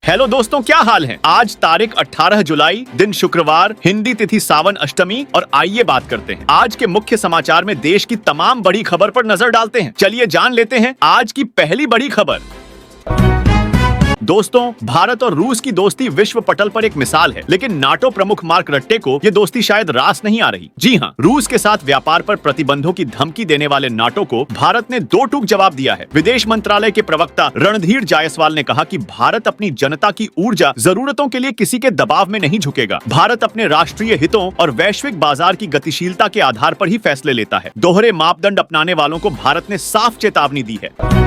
Hello दोस्तों, क्या हाल है। आज तारीख 18 जुलाई, दिन शुक्रवार, हिंदी तिथि सावन अष्टमी। और आइए बात करते हैं आज के मुख्य समाचार में देश की तमाम बड़ी खबर पर नजर डालते हैं। चलिए जान लेते हैं आज की पहली बड़ी खबर। दोस्तों, भारत और रूस की दोस्ती विश्व पटल पर एक मिसाल है, लेकिन नाटो प्रमुख मार्क रट्टे को ये दोस्ती शायद रास नहीं आ रही। जी हाँ, रूस के साथ व्यापार पर प्रतिबंधों की धमकी देने वाले नाटो को भारत ने दो टूक जवाब दिया है। विदेश मंत्रालय के प्रवक्ता रणधीर जायसवाल ने कहा कि भारत अपनी जनता की ऊर्जा जरूरतों के लिए किसी के दबाव में नहीं झुकेगा। भारत अपने राष्ट्रीय हितों और वैश्विक बाजार की गतिशीलता के आधार पर ही फैसले लेता है। दोहरे मापदंड अपनाने वालों को भारत ने साफ चेतावनी दी है।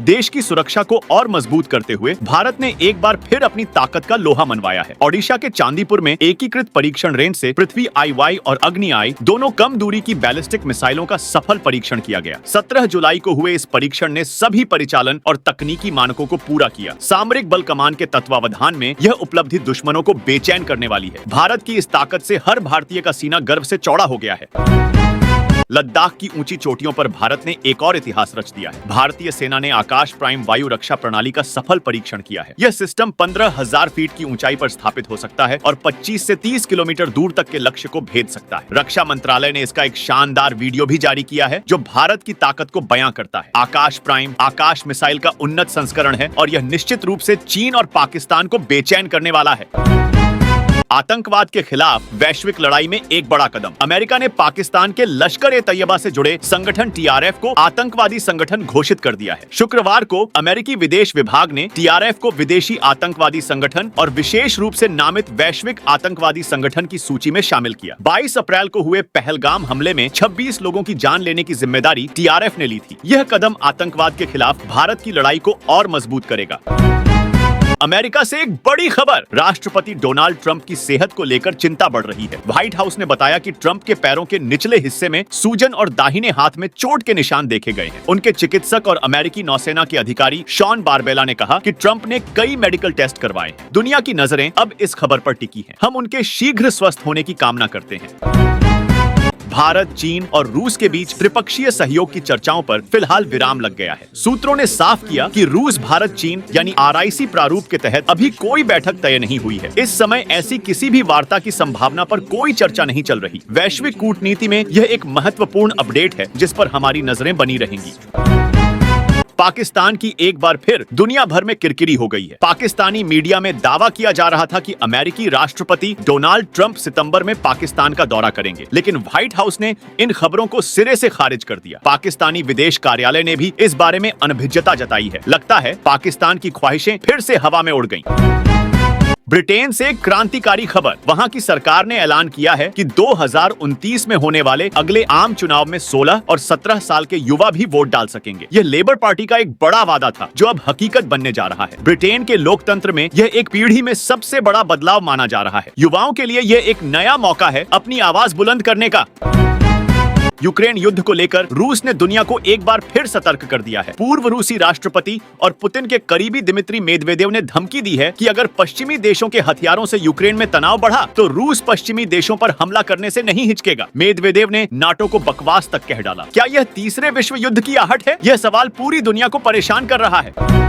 देश की सुरक्षा को और मजबूत करते हुए भारत ने एक बार फिर अपनी ताकत का लोहा मनवाया है। ओडिशा के चांदीपुर में एकीकृत परीक्षण रेंज से पृथ्वी IY और अग्नि I दोनों कम दूरी की बैलिस्टिक मिसाइलों का सफल परीक्षण किया गया। 17 जुलाई को हुए इस परीक्षण ने सभी परिचालन और तकनीकी मानकों को पूरा किया। सामरिक बल कमान के तत्वावधान में यह उपलब्धि दुश्मनों को बेचैन करने वाली है। भारत की इस ताकत से हर भारतीय का सीना गर्व से चौड़ा हो गया है। लद्दाख की ऊंची चोटियों पर भारत ने एक और इतिहास रच दिया है। भारतीय सेना ने आकाश प्राइम वायु रक्षा प्रणाली का सफल परीक्षण किया है। यह सिस्टम 15,000 फीट की ऊंचाई पर स्थापित हो सकता है और 25 से 30 किलोमीटर दूर तक के लक्ष्य को भेद सकता है। रक्षा मंत्रालय ने इसका एक शानदार वीडियो भी जारी किया है, जो भारत की ताकत को बयां करता है। आकाश प्राइम आकाश मिसाइल का उन्नत संस्करण है और यह निश्चित रूप से चीन और पाकिस्तान को बेचैन करने वाला है। आतंकवाद के खिलाफ वैश्विक लड़ाई में एक बड़ा कदम। अमेरिका ने पाकिस्तान के लश्कर-ए-तैयबा से जुड़े संगठन TRF को आतंकवादी संगठन घोषित कर दिया है। शुक्रवार को अमेरिकी विदेश विभाग ने TRF को विदेशी आतंकवादी संगठन और विशेष रूप से नामित वैश्विक आतंकवादी संगठन की सूची में शामिल किया। 22 अप्रैल को हुए पहलगाम हमले में 26 लोगों की जान लेने की जिम्मेदारी TRF ने ली थी। यह कदम आतंकवाद के खिलाफ भारत की लड़ाई को और मजबूत करेगा। अमेरिका से एक बड़ी खबर। राष्ट्रपति डोनाल्ड ट्रंप की सेहत को लेकर चिंता बढ़ रही है। व्हाइट हाउस ने बताया कि ट्रंप के पैरों के निचले हिस्से में सूजन और दाहिने हाथ में चोट के निशान देखे गए हैं। उनके चिकित्सक और अमेरिकी नौसेना के अधिकारी शॉन बारबेला ने कहा कि ट्रंप ने कई मेडिकल टेस्ट करवाए हैं। दुनिया की नजरें अब इस खबर पर टिकी हैं। हम उनके शीघ्र स्वस्थ होने की कामना करते हैं। भारत, चीन और रूस के बीच त्रिपक्षीय सहयोग की चर्चाओं पर फिलहाल विराम लग गया है। सूत्रों ने साफ किया कि रूस भारत चीन यानी RIC प्रारूप के तहत अभी कोई बैठक तय नहीं हुई है। इस समय ऐसी किसी भी वार्ता की संभावना पर कोई चर्चा नहीं चल रही। वैश्विक कूटनीति में यह एक महत्वपूर्ण अपडेट है जिस पर हमारी नजरें बनी रहेंगी। पाकिस्तान की एक बार फिर दुनिया भर में किरकिरी हो गई है। पाकिस्तानी मीडिया में दावा किया जा रहा था कि अमेरिकी राष्ट्रपति डोनाल्ड ट्रंप सितंबर में पाकिस्तान का दौरा करेंगे, लेकिन व्हाइट हाउस ने इन खबरों को सिरे से खारिज कर दिया। पाकिस्तानी विदेश कार्यालय ने भी इस बारे में अनभिज्ञता जताई है। लगता है पाकिस्तान की ख्वाहिशें फिर से हवा में उड़ गईं। ब्रिटेन से क्रांतिकारी खबर। वहां की सरकार ने ऐलान किया है कि 2029 में होने वाले अगले आम चुनाव में 16 और 17 साल के युवा भी वोट डाल सकेंगे। यह लेबर पार्टी का एक बड़ा वादा था जो अब हकीकत बनने जा रहा है। ब्रिटेन के लोकतंत्र में यह एक पीढ़ी में सबसे बड़ा बदलाव माना जा रहा है। युवाओं के लिए यह एक नया मौका है अपनी आवाज बुलंद करने का। यूक्रेन युद्ध को लेकर रूस ने दुनिया को एक बार फिर सतर्क कर दिया है। पूर्व रूसी राष्ट्रपति और पुतिन के करीबी दिमित्री मेदवेदेव ने धमकी दी है कि अगर पश्चिमी देशों के हथियारों से यूक्रेन में तनाव बढ़ा तो रूस पश्चिमी देशों पर हमला करने से नहीं हिचकेगा। मेदवेदेव ने नाटो को बकवास तक कह डाला। क्या यह तीसरे विश्व युद्ध की आहट है? यह सवाल पूरी दुनिया को परेशान कर रहा है।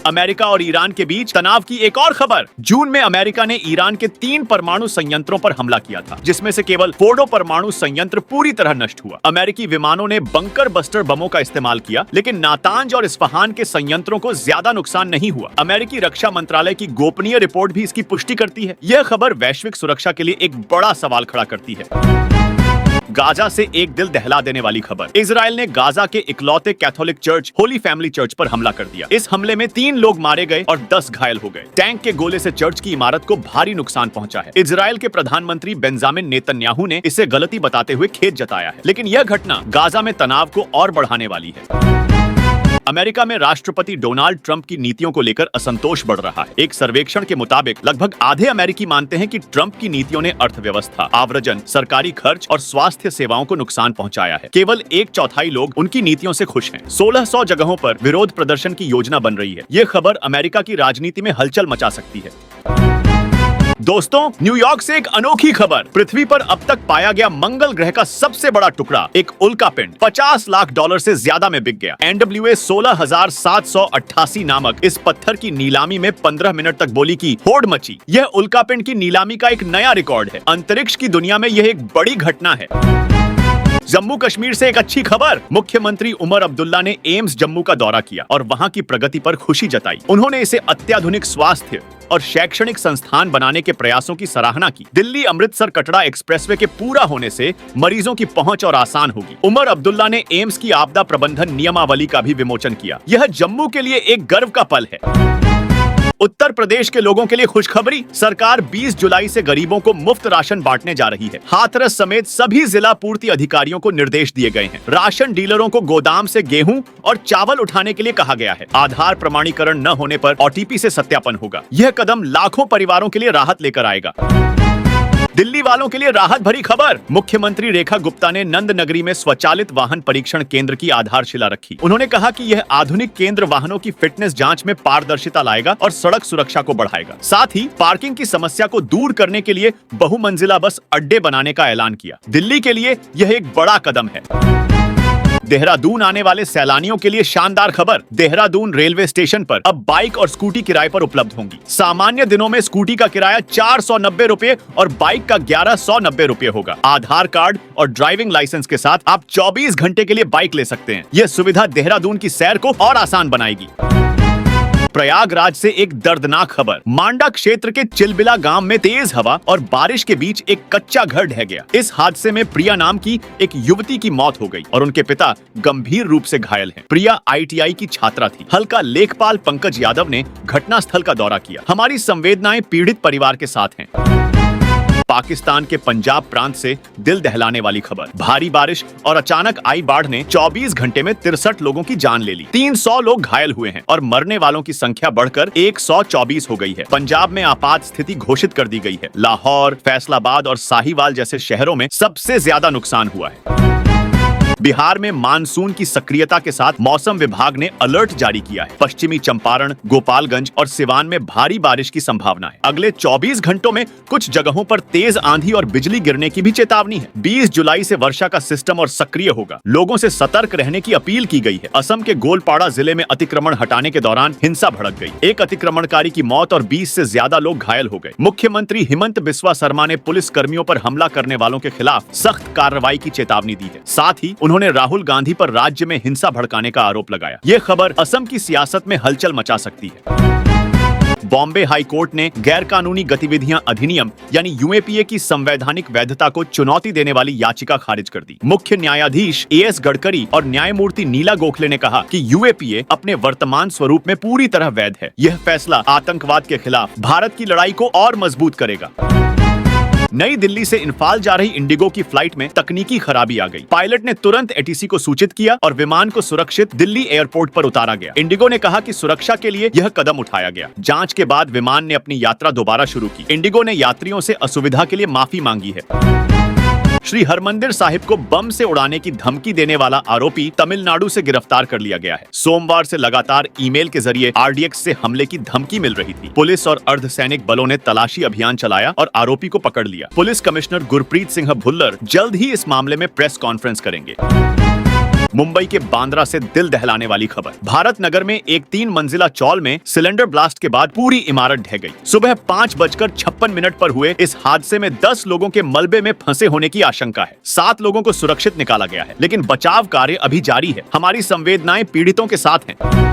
अमेरिका और ईरान के बीच तनाव की एक और खबर। जून में अमेरिका ने ईरान के 3 परमाणु संयंत्रों पर हमला किया था, जिसमें से केवल फोर्डो परमाणु संयंत्र पूरी तरह नष्ट हुआ। अमेरिकी विमानों ने बंकर बस्टर बमों का इस्तेमाल किया, लेकिन नातांज और इस्फहान के संयंत्रों को ज्यादा नुकसान नहीं हुआ। अमेरिकी रक्षा मंत्रालय की गोपनीय रिपोर्ट भी इसकी पुष्टि करती है। यह खबर वैश्विक सुरक्षा के लिए एक बड़ा सवाल खड़ा करती है। गाजा से एक दिल दहला देने वाली खबर। इजराइल ने गाजा के इकलौते Catholic church Holi family church पर हमला कर दिया। इस हमले में 3 लोग मारे गए और 10 घायल हो गए। टैंक के गोले से चर्च की इमारत को भारी नुकसान पहुंचा है। इजराइल के प्रधानमंत्री बेंजामिन नेतन्याहू ने इसे गलती बताते हुए खेद जताया है, लेकिन यह घटना गाजा में तनाव को और बढ़ाने वाली है। अमेरिका में राष्ट्रपति डोनाल्ड ट्रंप की नीतियों को लेकर असंतोष बढ़ रहा है। एक सर्वेक्षण के मुताबिक लगभग आधे अमेरिकी मानते हैं कि ट्रंप की नीतियों ने अर्थव्यवस्था, आव्रजन, सरकारी खर्च और स्वास्थ्य सेवाओं को नुकसान पहुंचाया है। केवल 1/4 लोग उनकी नीतियों से खुश हैं। 1600 जगहों पर विरोध प्रदर्शन की योजना बन रही है। ये खबर अमेरिका की राजनीति में हलचल मचा सकती है। दोस्तों, न्यूयॉर्क से एक अनोखी खबर। पृथ्वी पर अब तक पाया गया मंगल ग्रह का सबसे बड़ा टुकड़ा, एक उल्का पिंड, $50 लाख से ज्यादा में बिक गया। NWA 16,788 नामक इस पत्थर की नीलामी में 15 मिनट तक बोली की होड़ मची। यह उल्का पिंड की नीलामी का एक नया रिकॉर्ड है। अंतरिक्ष की दुनिया में यह एक बड़ी घटना है। जम्मू कश्मीर से एक अच्छी खबर। मुख्यमंत्री उमर अब्दुल्ला ने एम्स जम्मू का दौरा किया और वहां की प्रगति पर खुशी जताई। उन्होंने इसे अत्याधुनिक स्वास्थ्य और शैक्षणिक संस्थान बनाने के प्रयासों की सराहना की। दिल्ली अमृतसर कटरा एक्सप्रेसवे के पूरा होने से मरीजों की पहुंच और आसान होगी। उमर अब्दुल्ला ने एम्स की आपदा प्रबंधन नियमावली का भी विमोचन किया। यह जम्मू के लिए एक गर्व का पल है। उत्तर प्रदेश के लोगों के लिए खुशखबरी। सरकार 20 जुलाई से गरीबों को मुफ्त राशन बांटने जा रही है। हाथरस समेत सभी जिला पूर्ति अधिकारियों को निर्देश दिए गए हैं। राशन डीलरों को गोदाम से गेहूं और चावल उठाने के लिए कहा गया है। आधार प्रमाणीकरण न होने पर OTP से सत्यापन होगा। यह कदम लाखों परिवारों के लिए राहत लेकर आएगा। दिल्ली वालों के लिए राहत भरी खबर। मुख्यमंत्री रेखा गुप्ता ने नंद नगरी में स्वचालित वाहन परीक्षण केंद्र की आधारशिला रखी। उन्होंने कहा कि यह आधुनिक केंद्र वाहनों की फिटनेस जांच में पारदर्शिता लाएगा और सड़क सुरक्षा को बढ़ाएगा। साथ ही पार्किंग की समस्या को दूर करने के लिए बहुमंजिला बस अड्डे बनाने का ऐलान किया। दिल्ली के लिए यह एक बड़ा कदम है। देहरादून आने वाले सैलानियों के लिए शानदार खबर। देहरादून रेलवे स्टेशन पर अब बाइक और स्कूटी किराए पर उपलब्ध होंगी। सामान्य दिनों में स्कूटी का किराया 490 रुपए और बाइक का 1190 रुपए होगा। आधार कार्ड और ड्राइविंग लाइसेंस के साथ आप 24 घंटे के लिए बाइक ले सकते हैं। यह सुविधा देहरादून की सैर को और आसान बनाएगी। प्रयागराज से एक दर्दनाक खबर। मांडा क्षेत्र के चिलबिला गांव में तेज हवा और बारिश के बीच एक कच्चा घर ढह गया। इस हादसे में प्रिया नाम की एक युवती की मौत हो गई और उनके पिता गंभीर रूप से घायल हैं। प्रिया ITI की छात्रा थी। हल्का लेखपाल पंकज यादव ने घटनास्थल का दौरा किया। हमारी संवेदनाएं पीड़ित परिवार के साथ हैं। पाकिस्तान के पंजाब प्रांत से दिल दहलाने वाली खबर। भारी बारिश और अचानक आई बाढ़ ने 24 घंटे में 63 लोगों की जान ले ली। 300 लोग घायल हुए हैं और मरने वालों की संख्या बढ़कर 124 हो गई है। पंजाब में आपात स्थिति घोषित कर दी गई है। लाहौर, फैसलाबाद और साहिवाल जैसे शहरों में सबसे ज्यादा नुकसान हुआ है। बिहार में मानसून की सक्रियता के साथ मौसम विभाग ने अलर्ट जारी किया है। पश्चिमी चंपारण, गोपालगंज और सिवान में भारी बारिश की संभावना है। अगले 24 घंटों में कुछ जगहों पर तेज आंधी और बिजली गिरने की भी चेतावनी है। 20 जुलाई से वर्षा का सिस्टम और सक्रिय होगा। लोगों से सतर्क रहने की अपील की गई है। असम के गोलपाड़ा जिले में अतिक्रमण हटाने के दौरान हिंसा भड़क गई। एक अतिक्रमणकारी की मौत और 20 से ज्यादा लोग घायल हो गए। मुख्यमंत्री हिमंत बिस्वा शर्मा ने पुलिस कर्मियों पर हमला करने वालों के खिलाफ सख्त कार्रवाई की चेतावनी दी है। साथ ही उन्होंने राहुल गांधी पर राज्य में हिंसा भड़काने का आरोप लगाया। यह खबर असम की सियासत में हलचल मचा सकती है। बॉम्बे हाई कोर्ट ने गैर कानूनी गतिविधियां अधिनियम यानी UAPA की संवैधानिक वैधता को चुनौती देने वाली याचिका खारिज कर दी। मुख्य न्यायाधीश AS गडकरी और न्यायमूर्ति नीला गोखले ने कहा कि UAPA अपने वर्तमान स्वरूप में पूरी तरह वैध है। यह फैसला आतंकवाद के खिलाफ भारत की लड़ाई को और मजबूत करेगा। नई दिल्ली से इम्फाल जा रही इंडिगो की फ्लाइट में तकनीकी खराबी आ गई। पायलट ने तुरंत ATC को सूचित किया और विमान को सुरक्षित दिल्ली एयरपोर्ट पर उतारा गया। इंडिगो ने कहा कि सुरक्षा के लिए यह कदम उठाया गया। जांच के बाद विमान ने अपनी यात्रा दोबारा शुरू की। इंडिगो ने यात्रियों से असुविधा के लिए माफी मांगी है। श्री हरमंदिर साहिब को बम से उड़ाने की धमकी देने वाला आरोपी तमिलनाडु से गिरफ्तार कर लिया गया है। सोमवार से लगातार ईमेल के जरिए RDX से हमले की धमकी मिल रही थी। पुलिस और अर्धसैनिक बलों ने तलाशी अभियान चलाया और आरोपी को पकड़ लिया। पुलिस कमिश्नर गुरप्रीत सिंह भुल्लर जल्द ही इस मामले में प्रेस कॉन्फ्रेंस करेंगे। मुंबई के बांद्रा से दिल दहलाने वाली खबर। भारत नगर में एक 3 मंजिला चौल में सिलेंडर ब्लास्ट के बाद पूरी इमारत ढह गई। सुबह 5:56 पर हुए इस हादसे में 10 लोगों के मलबे में फंसे होने की आशंका है। 7 लोगों को सुरक्षित निकाला गया है, लेकिन बचाव कार्य अभी जारी है। हमारी संवेदनाएं पीड़ितों के साथ हैं।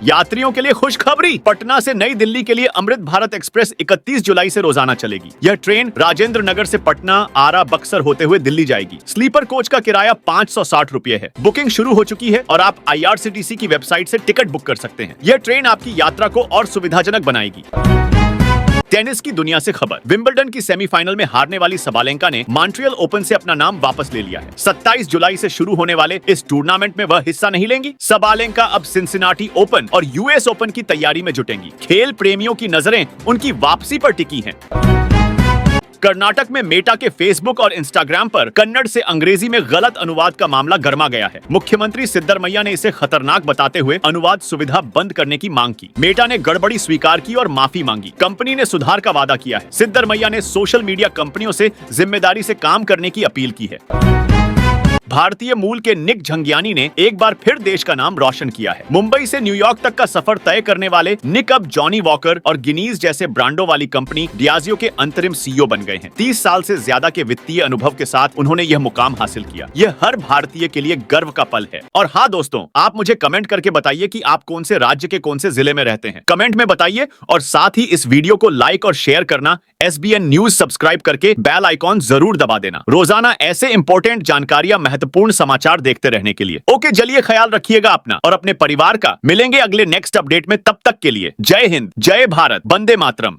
यात्रियों के लिए खुशखबरी। पटना से नई दिल्ली के लिए अमृत भारत एक्सप्रेस 31 जुलाई से रोजाना चलेगी। यह ट्रेन राजेंद्र नगर से पटना, आरा, बक्सर होते हुए दिल्ली जाएगी। स्लीपर कोच का किराया 560 रुपए है। बुकिंग शुरू हो चुकी है और आप IRCTC की वेबसाइट से टिकट बुक कर सकते हैं। यह ट्रेन आपकी यात्रा को और सुविधाजनक बनाएगी। टेनिस की दुनिया से खबर। विंबलडन की सेमीफाइनल में हारने वाली सबालेंका ने मॉन्ट्रियल ओपन से अपना नाम वापस ले लिया है। 27 जुलाई से शुरू होने वाले इस टूर्नामेंट में वह हिस्सा नहीं लेंगी। सबालेंका अब सिंसिनाटी ओपन और US ओपन की तैयारी में जुटेंगी। खेल प्रेमियों की नजरें उनकी वापसी पर टिकी हैं। कर्नाटक में मेटा के फेसबुक और इंस्टाग्राम पर कन्नड़ से अंग्रेजी में गलत अनुवाद का मामला गर्मा गया है। मुख्यमंत्री सिद्धरमैया ने इसे खतरनाक बताते हुए अनुवाद सुविधा बंद करने की मांग की। मेटा ने गड़बड़ी स्वीकार की और माफी मांगी। कंपनी ने सुधार का वादा किया है। सिद्धरमैया ने सोशल मीडिया कंपनियों से जिम्मेदारी से काम करने की अपील की है। भारतीय मूल के निक झंगियानी ने एक बार फिर देश का नाम रोशन किया है। मुंबई से न्यूयॉर्क तक का सफर तय करने वाले निक अब जॉनी वॉकर और गिनीज जैसे ब्रांडों वाली कंपनी डियाजियो के अंतरिम सीईओ बन गए हैं। 30 साल से ज्यादा के वित्तीय अनुभव के साथ उन्होंने यह मुकाम हासिल किया। यह हर भारतीय के लिए गर्व का पल है। और हाँ दोस्तों, आप मुझे कमेंट करके बताइए कि आप कौन से राज्य के कौन से जिले में रहते हैं। कमेंट में बताइए और साथ ही इस वीडियो को लाइक और शेयर करना, SBN न्यूज सब्सक्राइब करके बेल आइकॉन जरूर दबा देना। रोजाना ऐसे इंपॉर्टेंट जानकारियां, महत्वपूर्ण समाचार देखते रहने के लिए। ओके, चलिए ख्याल रखिएगा अपना और अपने परिवार का। मिलेंगे अगले नेक्स्ट अपडेट में, तब तक के लिए जय हिंद, जय भारत, वंदे मातरम।